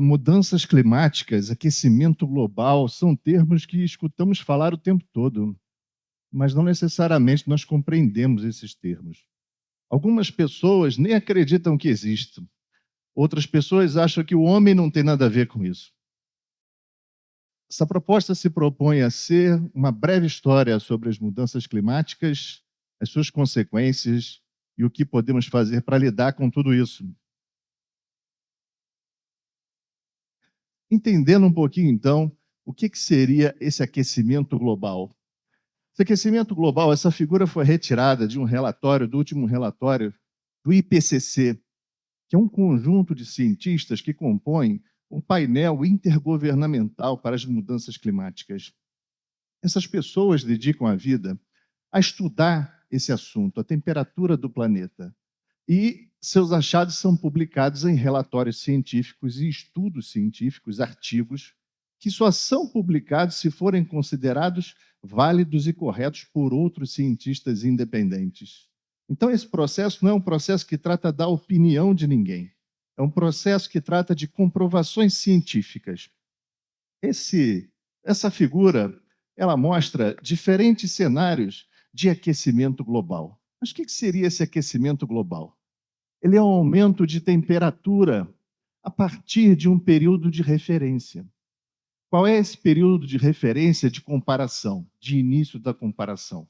Mudanças climáticas, aquecimento global, são termos que escutamos falar o tempo todo, mas não necessariamente nós compreendemos esses termos. Algumas pessoas nem acreditam que existam, outras pessoas acham que o homem não tem nada a ver com isso. Essa proposta se propõe a ser uma breve história sobre as mudanças climáticas, as suas consequências e o que podemos fazer para lidar com tudo isso. Entendendo um pouquinho, então, o que seria esse aquecimento global? Esse aquecimento global, essa figura foi retirada de um relatório, do último relatório do IPCC, que é um conjunto de cientistas que compõem um painel intergovernamental para as mudanças climáticas. Essas pessoas dedicam a vida a estudar esse assunto, a temperatura do planeta. E seus achados são publicados em relatórios científicos e estudos científicos, artigos, que só são publicados se forem considerados válidos e corretos por outros cientistas independentes. Então, esse processo não é um processo que trata da opinião de ninguém, é um processo que trata de comprovações científicas. Essa figura, ela mostra diferentes cenários de aquecimento global. Mas o que seria esse aquecimento global? Ele é um aumento de temperatura a partir de um período de referência. Qual é esse período de referência de comparação, de início da comparação?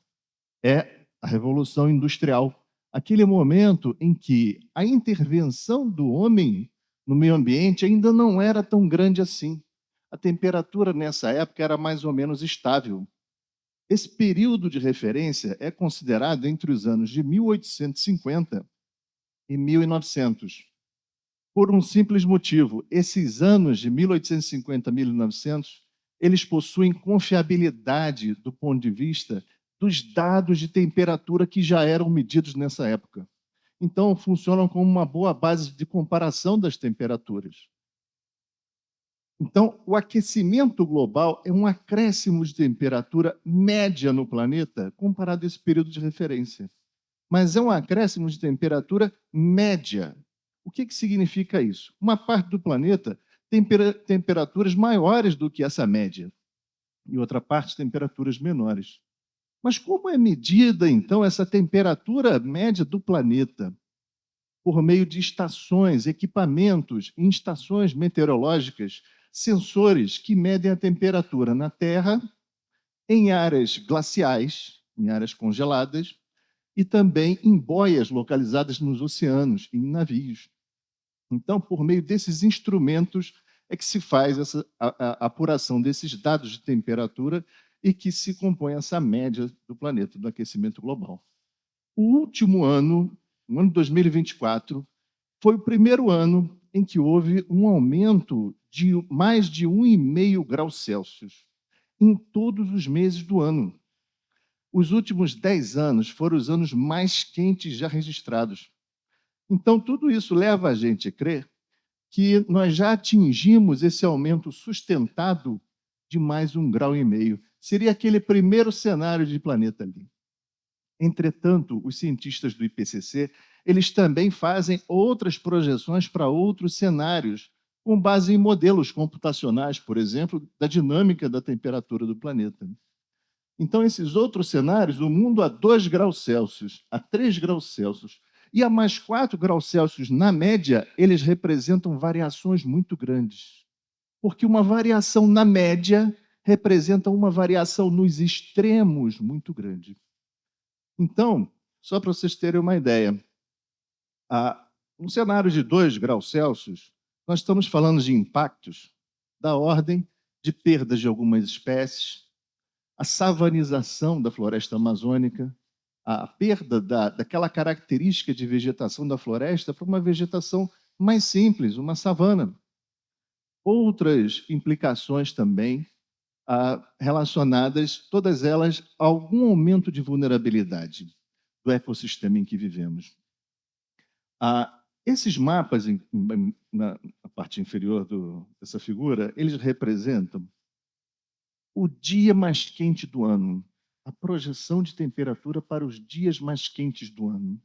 É a Revolução Industrial, aquele momento em que a intervenção do homem no meio ambiente ainda não era tão grande assim. A temperatura nessa época era mais ou menos estável. Esse período de referência é considerado entre os anos de 1850 e 1900. Por um simples motivo: esses anos de 1850 a 1900, eles possuem confiabilidade do ponto de vista dos dados de temperatura que já eram medidos nessa época. Então, funcionam como uma boa base de comparação das temperaturas. Então, o aquecimento global é um acréscimo de temperatura média no planeta comparado a esse período de referência. Mas é um acréscimo de temperatura média. O que significa isso? Uma parte do planeta tem temperaturas maiores do que essa média, e outra parte temperaturas menores. Mas como é medida, então, essa temperatura média do planeta? Por meio de estações, equipamentos, em estações meteorológicas, sensores que medem a temperatura na Terra, em áreas glaciais, em áreas congeladas, e também em boias localizadas nos oceanos, em navios. Então, por meio desses instrumentos é que se faz a apuração desses dados de temperatura e que se compõe essa média do planeta, do aquecimento global. O último ano, o ano de 2024, foi o primeiro ano em que houve um aumento de mais de 1,5 graus Celsius em todos os meses do ano. Os últimos 10 anos foram os anos mais quentes já registrados. Então, tudo isso leva a gente a crer que nós já atingimos esse aumento sustentado de mais 1,5 graus. Seria aquele primeiro cenário de planeta ali. Entretanto, os cientistas do IPCC, eles também fazem outras projeções para outros cenários, com base em modelos computacionais, por exemplo, da dinâmica da temperatura do planeta. Então, esses outros cenários, o mundo a 2 graus Celsius, a 3 graus Celsius e a mais 4 graus Celsius, na média, eles representam variações muito grandes. Porque uma variação na média representa uma variação nos extremos muito grande. Então, só para vocês terem uma ideia, um cenário de 2 graus Celsius, nós estamos falando de impactos da ordem de perdas de algumas espécies, a savanização da floresta amazônica, a perda daquela característica de vegetação da floresta para uma vegetação mais simples, uma savana. Outras implicações também relacionadas, todas elas, a algum aumento de vulnerabilidade do ecossistema em que vivemos. Esses mapas, na parte inferior dessa figura, eles representam o dia mais quente do ano, a projeção de temperatura para os dias mais quentes do ano.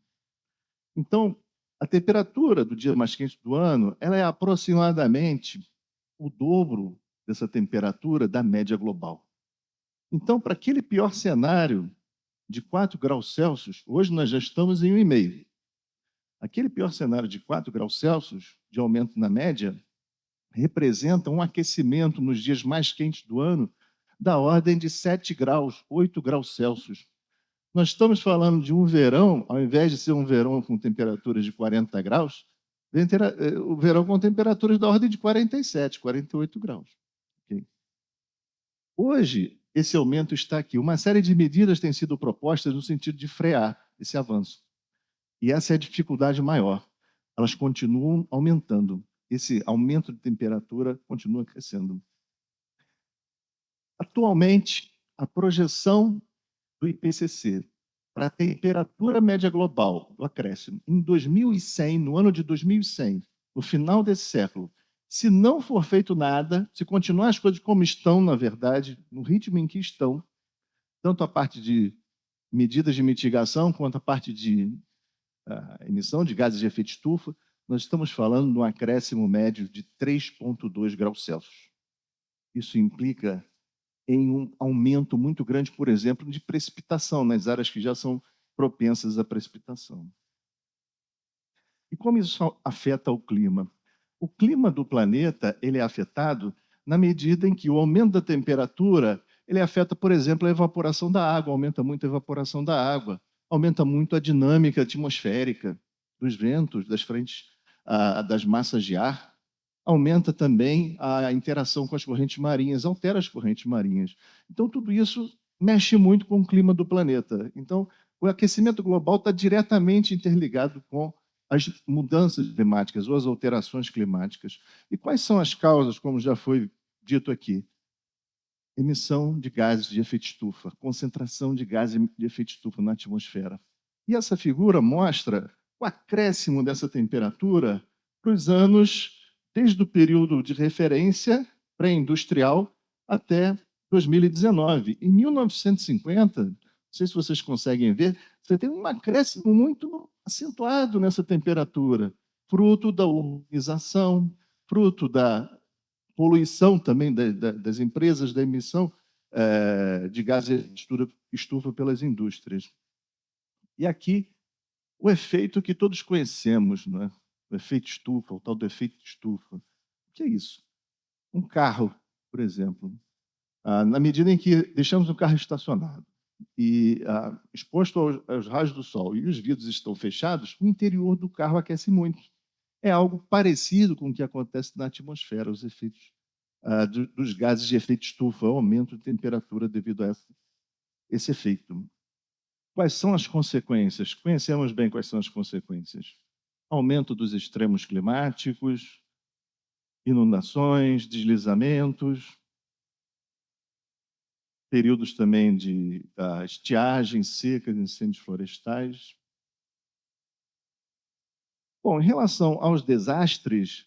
Então, A temperatura do dia mais quente do ano, ela é aproximadamente o dobro dessa temperatura da média global. Então, para aquele pior cenário de 4 graus Celsius, hoje nós já estamos em 1,5. Aquele pior cenário de 4 graus Celsius, de aumento na média, representa um aquecimento nos dias mais quentes do ano da ordem de 7 graus, 8 graus Celsius. Nós estamos falando de um verão, ao invés de ser um verão com temperaturas de 40 graus, o verão com temperaturas da ordem de 47, 48 graus. Ok? Hoje, esse aumento está aqui. Uma série de medidas têm sido propostas no sentido de frear esse avanço. E essa é a dificuldade maior. Elas continuam aumentando. Esse aumento de temperatura continua crescendo. Atualmente, a projeção do IPCC para a temperatura média global do acréscimo em 2100, no ano de 2100, no final desse século, se não for feito nada, se continuar as coisas como estão, na verdade, no ritmo em que estão, tanto a parte de medidas de mitigação quanto a parte de emissão de gases de efeito estufa, nós estamos falando de um acréscimo médio de 3,2 graus Celsius. Isso implica em um aumento muito grande, por exemplo, de precipitação nas áreas que já são propensas à precipitação. E como isso afeta o clima? O clima do planeta ele é afetado na medida em que o aumento da temperatura ele afeta, por exemplo, a evaporação da água, aumenta muito a evaporação da água, aumenta muito a dinâmica atmosférica dos ventos, das frentes, das massas de ar, aumenta também a interação com as correntes marinhas, altera as correntes marinhas. Então, tudo isso mexe muito com o clima do planeta. Então, o aquecimento global está diretamente interligado com as mudanças climáticas ou as alterações climáticas. E quais são as causas, como já foi dito aqui? Emissão de gases de efeito estufa, concentração de gases de efeito estufa na atmosfera. E essa figura mostra o acréscimo dessa temperatura para os anos, desde o período de referência pré-industrial até 2019. Em 1950, não sei se vocês conseguem ver, você tem um acréscimo muito acentuado nessa temperatura, fruto da urbanização, fruto da poluição também das empresas, da emissão de gases de estufa pelas indústrias. E aqui, o efeito que todos conhecemos, não é? O efeito estufa, o tal do efeito estufa. O que é isso? Um carro, por exemplo, na medida em que deixamos o carro estacionado e exposto aos raios do sol e os vidros estão fechados, o interior do carro aquece muito. É algo parecido com o que acontece na atmosfera, os efeitos dos gases de efeito estufa, o aumento de temperatura devido a esse efeito. Quais são as consequências? Conhecemos bem quais são as consequências. Aumento dos extremos climáticos, inundações, deslizamentos, períodos também de estiagem, secas, incêndios florestais. Bom, em relação aos desastres,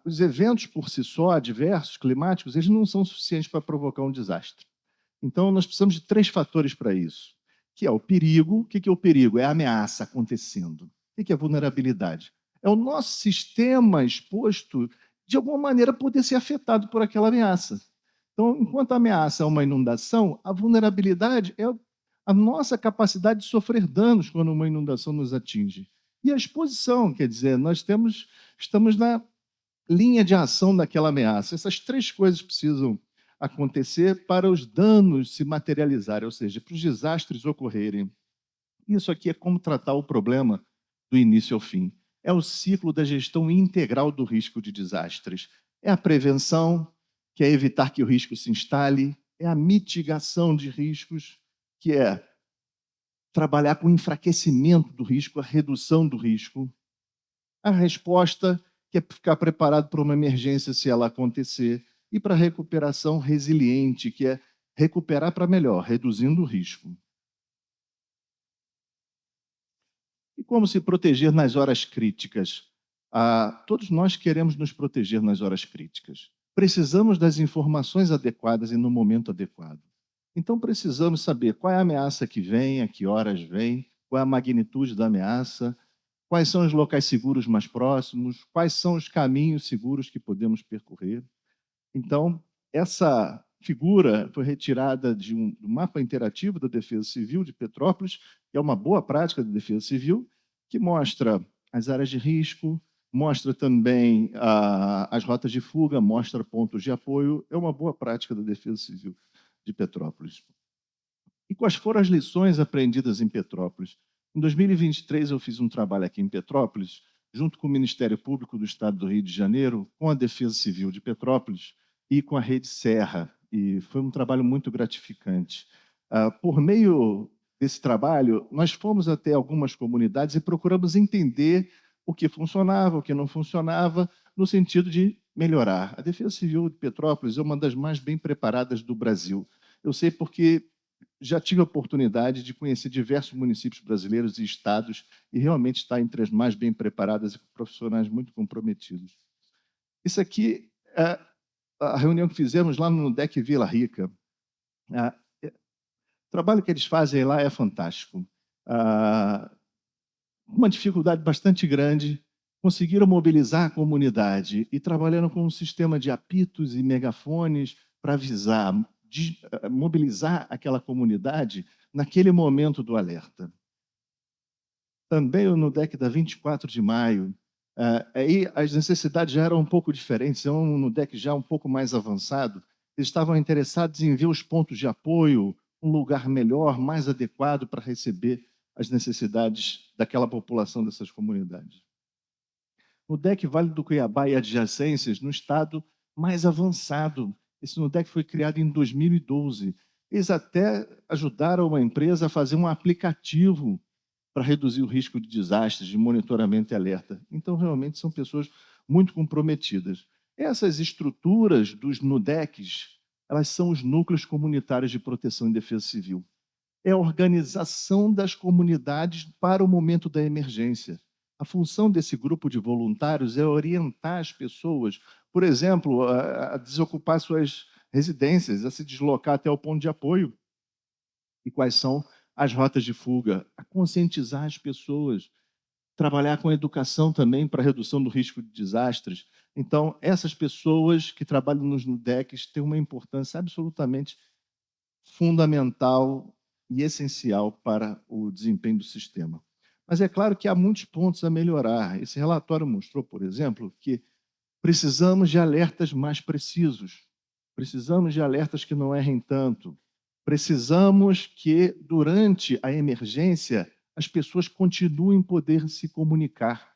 os eventos por si só, adversos, climáticos, eles não são suficientes para provocar um desastre. Então, nós precisamos de 3 fatores para isso, que é o perigo. O que é o perigo? É a ameaça acontecendo. O que é a vulnerabilidade? É o nosso sistema exposto, de alguma maneira, poder ser afetado por aquela ameaça. Então, enquanto a ameaça é uma inundação, a vulnerabilidade é a nossa capacidade de sofrer danos quando uma inundação nos atinge. E a exposição, quer dizer, estamos na linha de ação daquela ameaça. Essas 3 coisas precisam acontecer para os danos se materializarem, ou seja, para os desastres ocorrerem. Isso aqui é como tratar o problema do início ao fim. É o ciclo da gestão integral do risco de desastres. É a prevenção, que é evitar que o risco se instale, é a mitigação de riscos, que é trabalhar com o enfraquecimento do risco, a redução do risco. A resposta, que é ficar preparado para uma emergência se ela acontecer, e para a recuperação resiliente, que é recuperar para melhor, reduzindo o risco. E como se proteger nas horas críticas? Todos nós queremos nos proteger nas horas críticas. Precisamos das informações adequadas e no momento adequado. Então, precisamos saber qual é a ameaça que vem, a que horas vem, qual é a magnitude da ameaça, quais são os locais seguros mais próximos, quais são os caminhos seguros que podemos percorrer. Então, essa figura foi retirada do mapa interativo da Defesa Civil de Petrópolis, que é uma boa prática da Defesa Civil, que mostra as áreas de risco, mostra também as rotas de fuga, mostra pontos de apoio. É uma boa prática da Defesa Civil de Petrópolis. E quais foram as lições aprendidas em Petrópolis? Em 2023, eu fiz um trabalho aqui em Petrópolis, junto com o Ministério Público do Estado do Rio de Janeiro, com a Defesa Civil de Petrópolis e com a Rede Serra. E foi um trabalho muito gratificante. Por meio desse trabalho, nós fomos até algumas comunidades e procuramos entender o que funcionava, o que não funcionava, no sentido de melhorar. A Defesa Civil de Petrópolis é uma das mais bem preparadas do Brasil. Eu sei porque já tive a oportunidade de conhecer diversos municípios brasileiros e estados e realmente está entre as mais bem preparadas e com profissionais muito comprometidos. Isso aqui é a reunião que fizemos lá no DEC Vila Rica. O trabalho que eles fazem lá é fantástico. Uma dificuldade bastante grande, conseguiram mobilizar a comunidade e trabalharam com um sistema de apitos e megafones para avisar, mobilizar aquela comunidade naquele momento do alerta. Também no DEC da 24 de maio, aí as necessidades já eram um pouco diferentes, no DEC já um pouco mais avançado, eles estavam interessados em ver os pontos de apoio, um lugar melhor, mais adequado para receber as necessidades daquela população dessas comunidades. No DEC Vale do Cuiabá e adjacências, no estado mais avançado, esse NUDEC foi criado em 2012. Eles até ajudaram uma empresa a fazer um aplicativo para reduzir o risco de desastres, de monitoramento e alerta. Então, realmente, são pessoas muito comprometidas. Essas estruturas dos NUDECs, elas são os núcleos comunitários de proteção e defesa civil. É a organização das comunidades para o momento da emergência. A função desse grupo de voluntários é orientar as pessoas, por exemplo, a desocupar suas residências, a se deslocar até o ponto de apoio. E quais são as rotas de fuga? A conscientizar as pessoas, trabalhar com educação também para a redução do risco de desastres. Então, essas pessoas que trabalham nos NUDECs têm uma importância absolutamente fundamental e essencial para o desempenho do sistema. Mas é claro que há muitos pontos a melhorar. Esse relatório mostrou, por exemplo, que precisamos de alertas mais precisos, precisamos de alertas que não errem tanto, precisamos que, durante a emergência, as pessoas continuem poder se comunicar,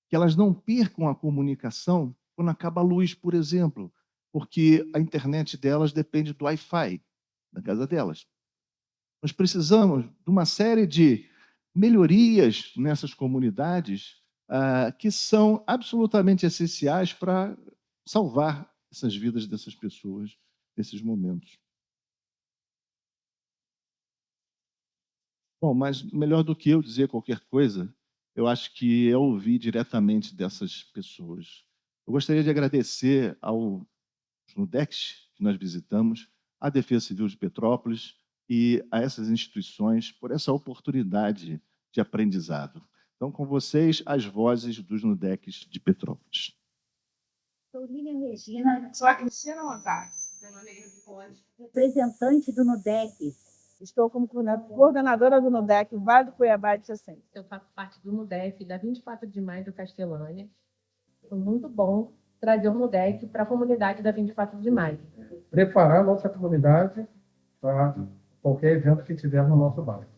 que elas não percam a comunicação quando acaba a luz, por exemplo, porque a internet delas depende do Wi-Fi da casa delas. Nós precisamos de uma série de melhorias nessas comunidades que são absolutamente essenciais para salvar essas vidas dessas pessoas nesses momentos. Bom, mas melhor do que eu dizer qualquer coisa, eu acho que é ouvir diretamente dessas pessoas. Eu gostaria de agradecer aos NUDECs que nós visitamos, à Defesa Civil de Petrópolis e a essas instituições por essa oportunidade de aprendizado. Então, com vocês, as vozes dos NUDECs de Petrópolis. Sou Lilian Regina, sou a Cristina Rosales, representante do NUDEC. Estou como coordenadora do NUDEC Vale do Cuiabá de Adjacência. Eu faço parte do NUDEC da 24 de maio do Castelânia. Foi muito bom trazer o NUDEC para a comunidade da 24 de maio. Preparar a nossa comunidade para qualquer evento que tiver no nosso bairro.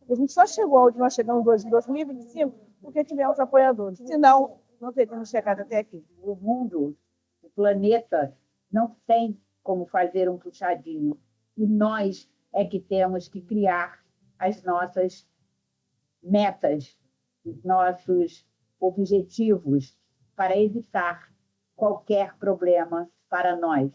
A gente só chegou onde nós chegamos hoje, em 2025, porque tivemos apoiadores. Senão, não teríamos chegado até aqui. O mundo, o planeta, não tem como fazer um puxadinho. E nós é que temos que criar as nossas metas, os nossos objetivos para evitar qualquer problema para nós.